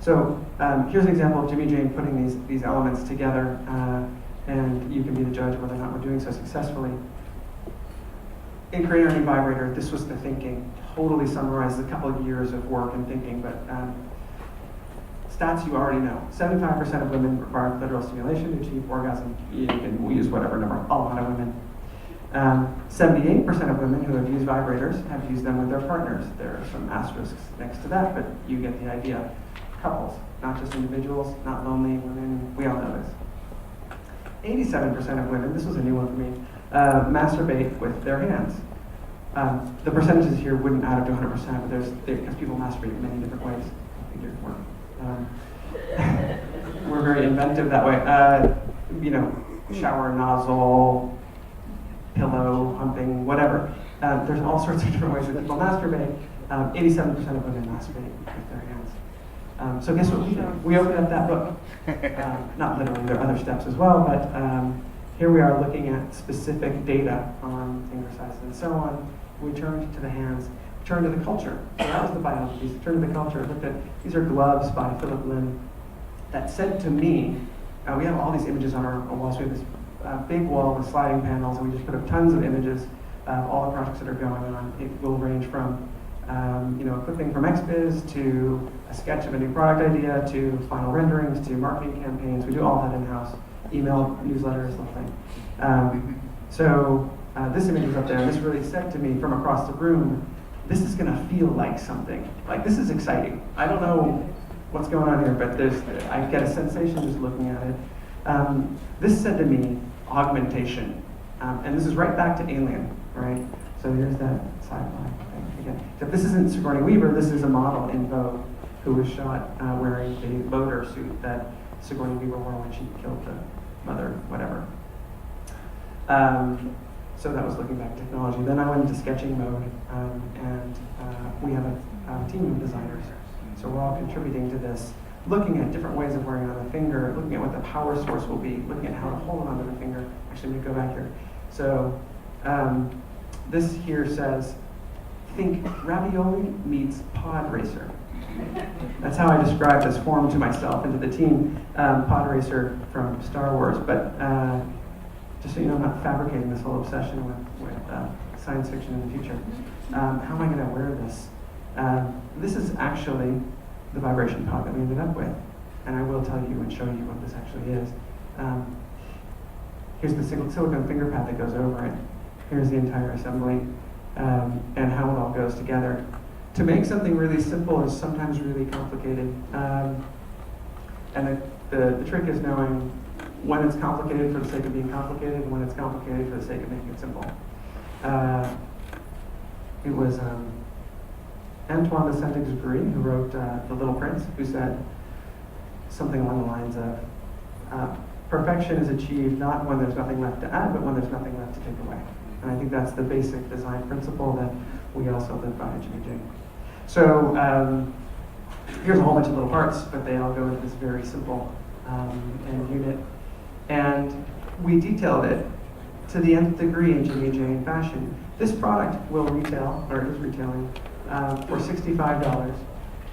So here's an example of Jimmyjane putting these elements together, and you can be the judge whether or not we're doing so successfully. In creating our new vibrator, this was the thinking. Totally summarizes a couple of years of work and thinking, but stats you already know. 75% of women require clitoral stimulation to achieve orgasm. You can use whatever number, a lot of women. 78% of women who have used vibrators have used them with their partners. There are some asterisks next to that, but you get the idea. Couples, not just individuals, not lonely women, we all know this. 87% of women, this was a new one for me, masturbate with their hands. The percentages here wouldn't add up to 100%, but because people masturbate in many different ways. We're very inventive that way. Shower nozzle, pillow, humping, whatever. There's all sorts of different ways that people masturbate. 87% of women masturbate with their hands. So guess what we did? We opened up that book. Not literally, there are other steps as well, but here we are looking at specific data on finger sizes and so on. We turned to the hands, turned to the culture. So that was the biology piece. Turned to the culture, looked at, these are gloves by Philip Lim that said to me, we have all these images on our walls. We have this big wall with sliding panels, and we just put up tons of images of all the projects that are going on. It will range from equipping from XBiz to a sketch of a new product idea to final renderings to marketing campaigns. We do all that in-house, email, newsletters, the whole thing. This image was up there, and this really said to me from across the room, this is going to feel like something. Like, this is exciting. I don't know what's going on here, but I get a sensation just looking at it. This said to me, augmentation. And this is right back to Alien, right? So here's that sci-fi thing again. So this isn't Sigourney Weaver, this is a model in Vogue who was shot wearing the loader suit that Sigourney Weaver wore when she killed the mother, whatever. So that was looking back at technology. Then I went into sketching mode, and we have a team of designers. So we're all contributing to this, looking at different ways of wearing it on the finger, looking at what the power source will be, looking at how to hold it onto the finger. Actually, let me go back here. So this here says, think ravioli meets pod racer. That's how I describe this form to myself and to the team, pod racer from Star Wars. But just so you know, I'm not fabricating this whole obsession with science fiction in the future. How am I going to wear this? This is actually the vibration pod that we ended up with. And I will tell you and show you what this actually is. Here's the silicone finger pad that goes over it. Here's the entire assembly and how it all goes together. To make something really simple is sometimes really complicated. And the trick is knowing when it's complicated for the sake of being complicated and when it's complicated for the sake of making it simple. It was Antoine de Saint-Exupéry who wrote The Little Prince, who said something along the lines of, perfection is achieved not when there's nothing left to add, but when there's nothing left to take away. And I think that's the basic design principle that we also live by at Jimmyjane. So here's a whole bunch of little parts, but they all go into this very simple end unit. And we detailed it to the nth degree in Jimmyjane fashion. This product will retail, or is retailing, for $65.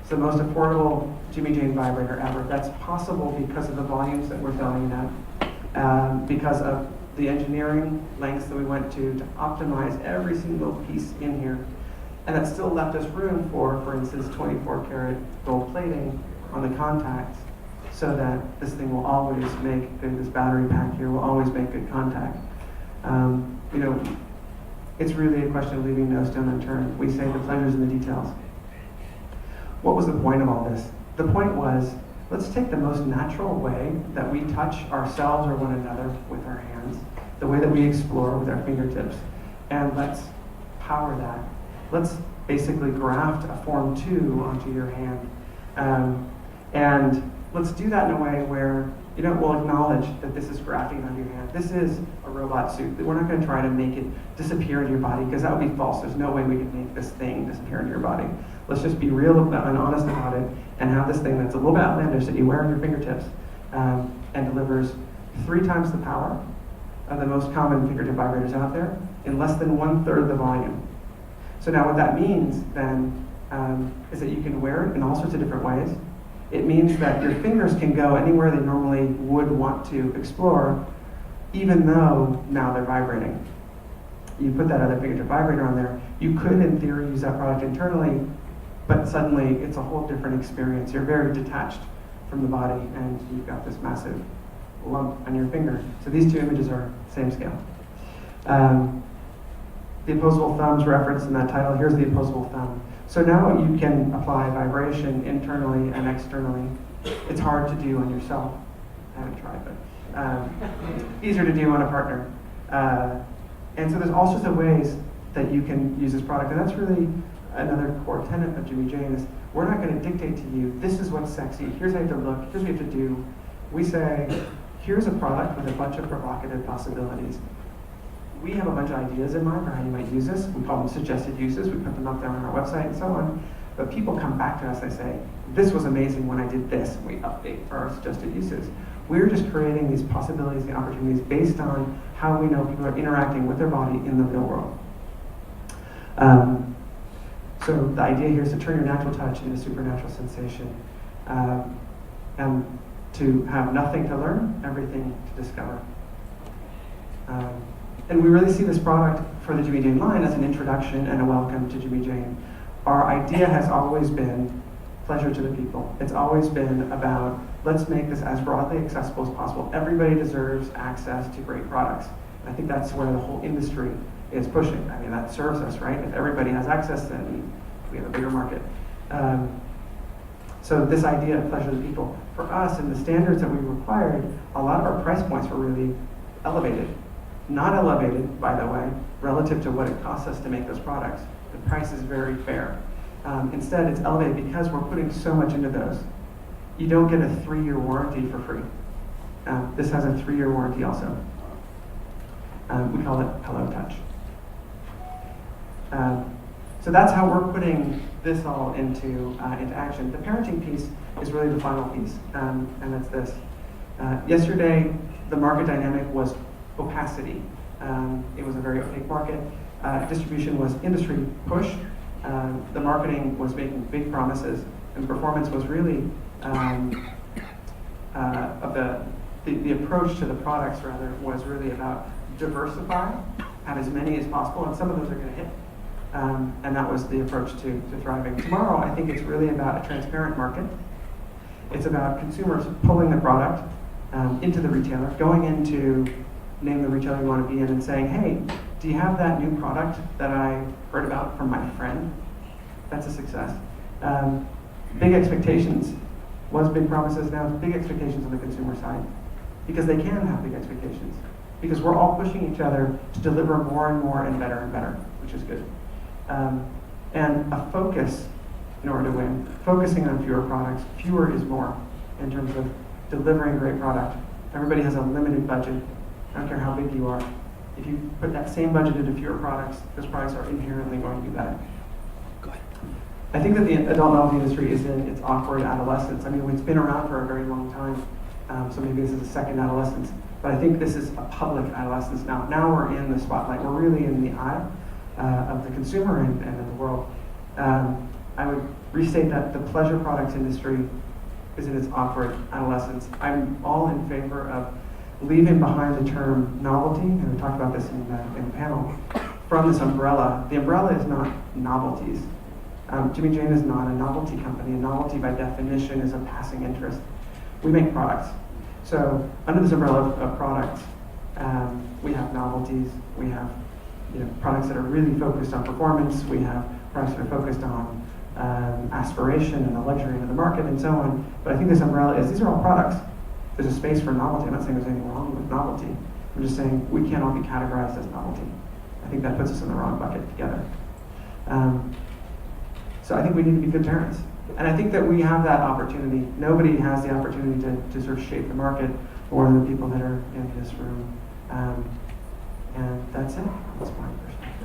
It's the most affordable Jimmyjane vibrator ever. That's possible because of the volumes that we're filling it at, because of the engineering lengths that we went to optimize every single piece in here. And that still left us room for instance, 24 karat gold plating on the contacts, so that this thing will always make good, this battery pack here will always make good contact. It's really a question of leaving no stone unturned. We say the pleasure's in the details. What was the point of all this? The point was, let's take the most natural way that we touch ourselves or one another with our hands, the way that we explore with our fingertips, and let's power that. Let's basically graft a Form 2 onto your hand. And let's do that in a way where we'll acknowledge that this is grafting onto your hand. This is a robot suit. We're not going to try to make it disappear into your body, because that would be false. There's no way we can make this thing disappear into your body. Let's just be real and honest about it and have this thing that's a little bit outlandish that you wear on your fingertips and delivers 3 times the power of the most common fingertip vibrators out there in less than 1/3 of the volume. So now what that means then is that you can wear it in all sorts of different ways. It means that your fingers can go anywhere they normally would want to explore, even though now they're vibrating. You put that other fingertip vibrator on there, you could in theory use that product internally, but suddenly it's a whole different experience. You're very detached from the body and you've got this massive lump on your finger. So these two images are same scale. The opposable thumb's referenced in that title. Here's the opposable thumb. So now you can apply vibration internally and externally. It's hard to do on yourself. I haven't tried, but easier to do on a partner. And so there's all sorts of ways that you can use this product. And that's really another core tenet of Jimmyjane is we're not going to dictate to you, this is what's sexy, here's how you have to look, here's what you have to do. We say, here's a product with a bunch of provocative possibilities. We have a bunch of ideas in mind for how you might use this. We call them suggested uses. We put them up there on our website and so on. But people come back to us, they say, this was amazing when I did this. We update our suggested uses. We're just creating these possibilities and opportunities based on how we know people are interacting with their body in the real world. So the idea here is to turn your natural touch into supernatural sensation. And to have nothing to learn, everything to discover. And we really see this product for the Jimmyjane line as an introduction and a welcome to Jimmyjane. Our idea has always been pleasure to the people. It's always been about, let's make this as broadly accessible as possible. Everybody deserves access to great products. And I think that's where the whole industry is pushing. I mean, that serves us, right? If everybody has access, then we have a bigger market. So this idea of pleasure to the people, for us and the standards that we required, a lot of our price points were really elevated. Not elevated, by the way, relative to what it costs us to make those products. The price is very fair. Instead, it's elevated because we're putting so much into those. You don't get a 3-year warranty for free. This has a 3-year warranty also. We call it Hello Touch. So that's how we're putting this all into action. The parenting piece is really the final piece, and that's this. Yesterday, the market dynamic was opacity. It was a very opaque market. Distribution was industry push. The marketing was making big promises, and performance was really the approach to the products rather was really about diversify, have as many as possible, and some of those are going to hit. And that was the approach to thriving. Tomorrow, I think it's really about a transparent market. It's about consumers pulling the product into the retailer, going into name the retailer you want to be in and saying, hey, do you have that new product that I heard about from my friend? That's a success. Big expectations was big promises, now it's big expectations on the consumer side. Because they can have big expectations. Because we're all pushing each other to deliver more and better, which is good. And a focus in order to win, focusing on fewer products, fewer is more in terms of delivering great product. Everybody has a limited budget. I don't care how big you are. If you put that same budget into fewer products, those products are inherently going to be better. Go ahead. I think that the adult novelty industry is in its awkward adolescence. I mean, it's been around for a very long time, so maybe this is a second adolescence. But I think this is a public adolescence now. Now we're in the spotlight. We're really in the eye of the consumer and of the world. I would restate that the pleasure products industry is in its awkward adolescence. I'm all in favor of leaving behind the term novelty, and we talked about this in the panel, from this umbrella. The umbrella is not novelties. Jimmyjane is not a novelty company. A novelty by definition is a passing interest. We make products. So under this umbrella of products, we have novelties, we have products that are really focused on performance, we have products that are focused on aspiration and the luxury end of the market and so on. But I think this umbrella is, these are all products. There's a space for novelty. I'm not saying there's anything wrong with novelty. I'm just saying we can't all be categorized as novelty. I think that puts us in the wrong bucket together. So I think we need to be good parents. And I think that we have that opportunity. Nobody has the opportunity to sort of shape the market more than the people that are in this room. And that's it. That's my perspective.